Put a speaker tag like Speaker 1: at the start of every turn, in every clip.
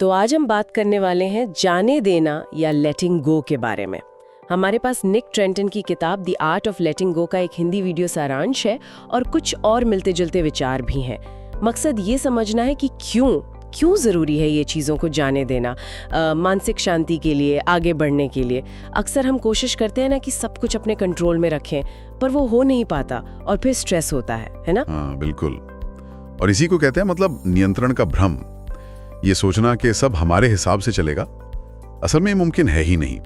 Speaker 1: तो आज हम बात करने वाले हैं जाने देना या लेटिंग गो के बारे में। हमारे पास निक ट्रेंटन की किताब द आर्ट ऑफ लेटिंग गो का एक हिंदी वीडियो सारांश है और कुछ और मिलते जुलते विचार भी हैं। मकसद ये समझना है कि क्यों ज़रूरी है ये चीज़ों को जाने देना, मानसिक शांति के लिए, आगे बढ़ने के लिए। अक्सर हम कोशिश करते हैं ना कि सब कुछ अपने कंट्रोल में रखें, पर वो हो नहीं पाता और फिर स्ट्रेस होता है ना?
Speaker 2: हाँ, बिल्कुल। और इसी को कहते हैं मतलब नियंत्रण का भ्रम। ये सोचना कि सब हमारे हिसाब से चलेगा, असल में मुमकिन है ही नहीं।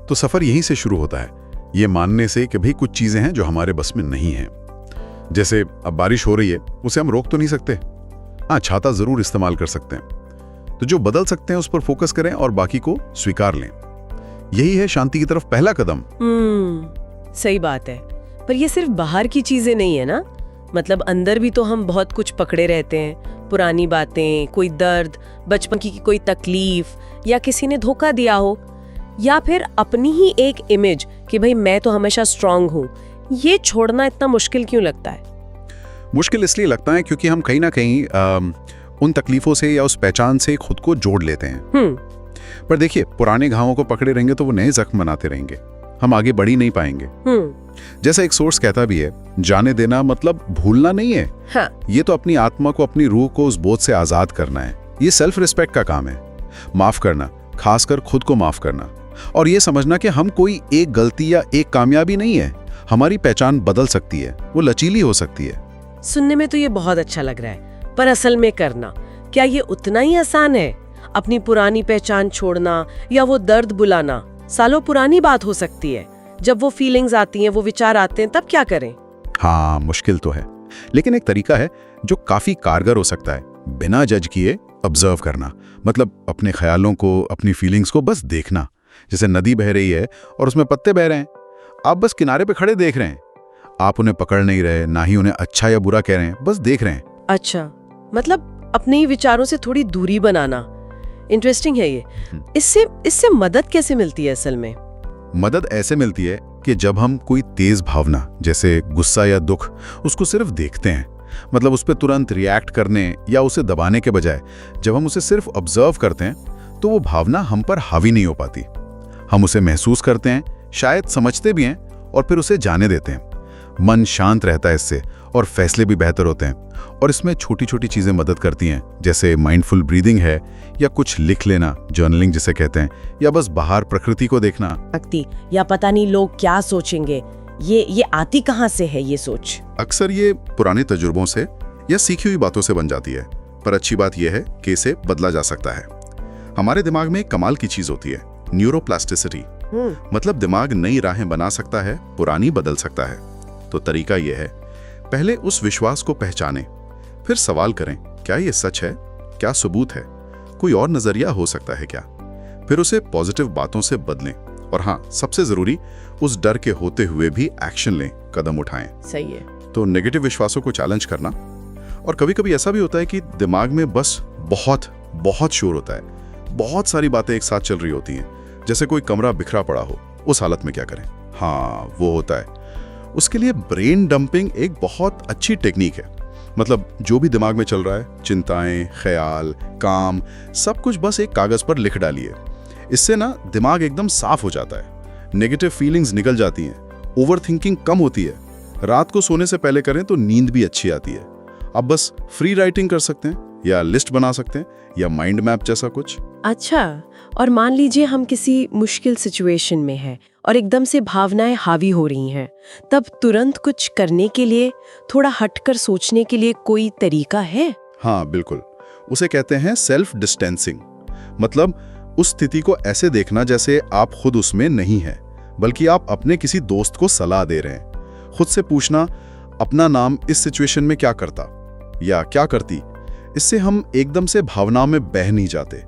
Speaker 2: तो सफर यहीं से शुरू होता है, ये मानने से कि भाई कुछ चीजें हैं जो हमारे बस में नहीं हैं। जैसे अब बारिश हो रही है, उसे हम रोक तो नहीं सकते। हाँ, छाता जरूर इस्तेमाल कर सकते हैं। तो जो बदल सकते हैं उस पर फोकस करें और बाकी को स्वीकार लें। यही है शांति की तरफ पहला कदम।
Speaker 1: सही बात है। पर ये सिर्फ बाहर की चीजें नहीं है ना, मतलब अंदर भी तो हम बहुत कुछ पकड़े रहते हैं। पुरानी बातें, कोई दर्द, बचपन की कोई तकलीफ, या किसी ने धोखा दिया हो, या फिर अपनी ही एक इमेज कि भाई मैं तो हमेशा स्ट्रांग हूँ। ये छोड़ना इतना मुश्किल क्यों लगता है?
Speaker 2: मुश्किल इसलिए लगता है क्योंकि हम कहीं ना कहीं उन तकलीफों से या उस पहचान से खुद को जोड़ लेते हैं। पर देखिए, पुराने घावों को पकड़े रहेंगे तो वो नए जख्म बनाते रहेंगे, हम आगे बढ़ ही नहीं पाएंगे। जैसा एक सोर्स कहता भी है, जाने देना मतलब भूलना नहीं है।
Speaker 1: हाँ।
Speaker 2: ये तो अपनी आत्मा को, अपनी रूह को उस बोझ से आजाद करना है। ये सेल्फ रिस्पेक्ट का काम है। माफ करना, खासकर खुद को माफ करना, और ये समझना कि हम कोई एक गलती या एक कामयाबी नहीं है। हमारी पहचान बदल सकती है, वो लचीली हो सकती है।
Speaker 1: सुनने में तो ये बहुत अच्छा लग रहा है, पर असल में करना, क्या ये उतना ही आसान है? अपनी पुरानी पहचान छोड़ना या वो दर्द बुलाना सालों पुरानी बात हो सकती है। जब वो फीलिंग्स आती हैं, वो विचार आते हैं, तब क्या करें?
Speaker 2: हाँ, मुश्किल तो है, लेकिन एक तरीका है जो काफी कारगर हो सकता है। बिना जज किए ऑब्जर्व करना, मतलब अपने ख्यालों को, अपनी फीलिंग्स को बस देखना। जैसे नदी बह रही है और उसमें पत्ते बह रहे हैं, आप बस किनारे पे खड़े देख रहे हैं। आप उन्हें पकड़ नहीं रहे, ना ही उन्हें अच्छा या बुरा कह रहे हैं, बस देख रहे हैं।
Speaker 1: अच्छा, मतलब अपने ही विचारों से थोड़ी दूरी बनाना। इंटरेस्टिंग है ये। इससे मदद कैसे मिलती है? असल में
Speaker 2: मदद ऐसे मिलती है कि जब हम कोई तेज भावना जैसे गुस्सा या दुख, उसको सिर्फ देखते हैं, मतलब उस पर तुरंत रिएक्ट करने या उसे दबाने के बजाय जब हम उसे सिर्फ ऑब्जर्व करते हैं, तो वो भावना हम पर हावी नहीं हो पाती। हम उसे महसूस करते हैं, शायद समझते भी हैं, और फिर उसे जाने देते हैं। मन शांत रहता है इससे, और फैसले भी बेहतर होते हैं। और इसमें छोटी छोटी चीजें मदद करती हैं, जैसे माइंडफुल ब्रीदिंग है, या कुछ लिख लेना, जर्नलिंग जिसे कहते हैं, या बस बाहर प्रकृति को देखना।
Speaker 1: या पता नहीं लोग क्या सोचेंगे, ये आती कहाँ से है ये सोच?
Speaker 2: अक्सर ये पुराने तजुर्बों से या सीखी हुई बातों से बन जाती है। पर अच्छी बात यह है कि इसे बदला जा सकता है। हमारे दिमाग में एक कमाल की चीज होती है, न्यूरोप्लास्टिसिटी। मतलब दिमाग नई राहें बना सकता है, पुरानी बदल सकता है। तो तरीका यह है, पहले उस विश्वास को पहचानें, फिर सवाल करें, क्या ये सच है? क्या सबूत है? कोई और नजरिया हो सकता है क्या? फिर उसे पॉजिटिव बातों से बदलें। और हाँ, सबसे जरूरी, उस डर के होते हुए भी एक्शन लें, कदम उठाएं।
Speaker 1: सही है।
Speaker 2: तो नेगेटिव विश्वासों को चैलेंज करना। और कभी कभी ऐसा भी होता है कि दिमाग में बस बहुत शोर होता है, बहुत सारी बातें एक साथ चल रही होती हैं, जैसे कोई कमरा बिखरा पड़ा हो। उस हालत में क्या करें? हाँ, वो होता है। उसके लिए ब्रेन डंपिंग एक बहुत अच्छी टेक्निक है। मतलब जो भी दिमाग में चल रहा है, चिंताएं, ख्याल, काम, सब कुछ बस एक कागज पर लिख डालिए। इससे ना दिमाग एकदम साफ हो जाता है, नेगेटिव फीलिंग्स निकल जाती हैं, ओवर थिंकिंग कम होती है। रात को सोने से पहले करें तो नींद भी अच्छी आती है। आप बस फ्री राइटिंग कर सकते हैं, या लिस्ट बना सकते हैं, या माइंड मैप जैसा कुछ।
Speaker 1: अच्छा, और मान लीजिए हम किसी मुश्किल सिचुएशन में हैं और एकदम से भावनाएं हावी हो रही हैं, तब तुरंत कुछ करने के लिए, थोड़ा हटकर सोचने के लिए कोई तरीका है?
Speaker 2: हाँ, बिल्कुल। उसे कहते हैं सेल्फ डिस्टेंसिंग। मतलब उस स्थिति को ऐसे देखना जैसे आप खुद उसमें नहीं हैं, बल्कि आप अपने किसी दोस्त को सलाह दे रहे हैं। खुद से पूछना, अपना नाम इस सिचुएशन में क्या करता या क्या करती। इससे हम एकदम से भावनाओं में बह नहीं जाते,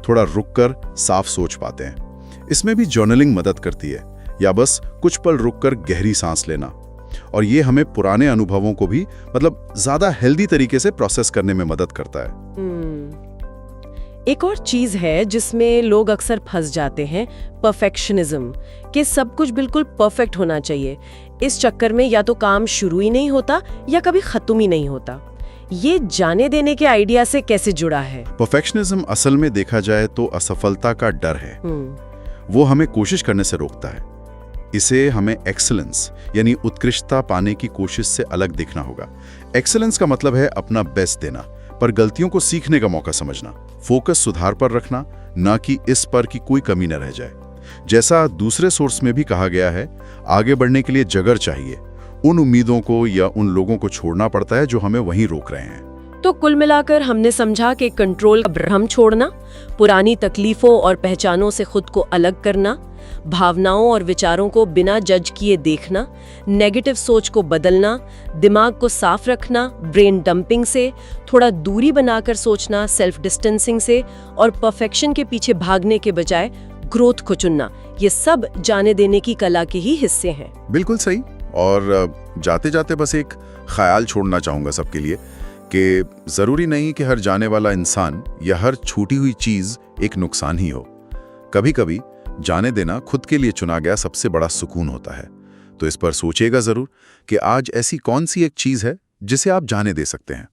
Speaker 2: थोड़ा रुककर साफ सोच पाते हैं। इसमें भी जर्नलिंग मदद करती है, या बस कुछ पल रुककर गहरी सांस लेना। और ये हमें पुराने अनुभवों को भी मतलब ज्यादा हेल्दी तरीके से प्रोसेस करने में मदद करता है।
Speaker 1: एक और चीज है जिसमें लोग अक्सर फंस जाते हैं, परफेक्शनिज्म, कि सब कुछ बिल्कुल परफेक्ट होना चाहिए। इस चक्कर में या तो काम शुरू ही नहीं होता या कभी खत्म ही नहीं होता। ये जाने देने के आइडिया से कैसे जुड़ा है?
Speaker 2: परफेक्शनिज्म असल में देखा जाए तो असफलता का डर है। वो हमें कोशिश करने से रोकता है। इसे हमें एक्सीलेंस यानी उत्कृष्टता पाने की कोशिश से अलग देखना होगा। एक्सीलेंस का मतलब है अपना बेस्ट देना, पर गलतियों को सीखने का मौका समझना, फोकस सुधार पर रखना, ना कि इस पर कि कोई कमी न रह जाए। जैसा दूसरे सोर्स में भी कहा गया है, आगे बढ़ने के लिए जगर चाहिए। उन उम्मीदों को या उन लोगों को छोड़ना पड़ता है जो हमें वहीं रोक रहे हैं।
Speaker 1: तो कुल मिलाकर हमने समझा कि कंट्रोल का भ्रम छोड़ना, पुरानी तकलीफों और पहचानों से खुद को अलग करना, भावनाओं और विचारों को बिना जज किए देखना, नेगेटिव सोच को बदलना, दिमाग को साफ रखना, ब्रेन डंपिंग से थोड़ा दूरी बनाकर सोचना, सेल्फ डिस्टेंसिंग से, और परफेक्शन के पीछे भागने के बजाय ग्रोथ को चुनना, ये सब जाने देने की कला के ही हिस्से हैं।
Speaker 2: बिल्कुल सही। और जाते जाते बस एक ख्याल छोड़ना चाहूँगा सबके लिए कि ज़रूरी नहीं कि हर जाने वाला इंसान या हर छूटी हुई चीज़ एक नुकसान ही हो। कभी कभी जाने देना खुद के लिए चुना गया सबसे बड़ा सुकून होता है। तो इस पर सोचिएगा ज़रूर कि आज ऐसी कौन सी एक चीज़ है जिसे आप जाने दे सकते हैं।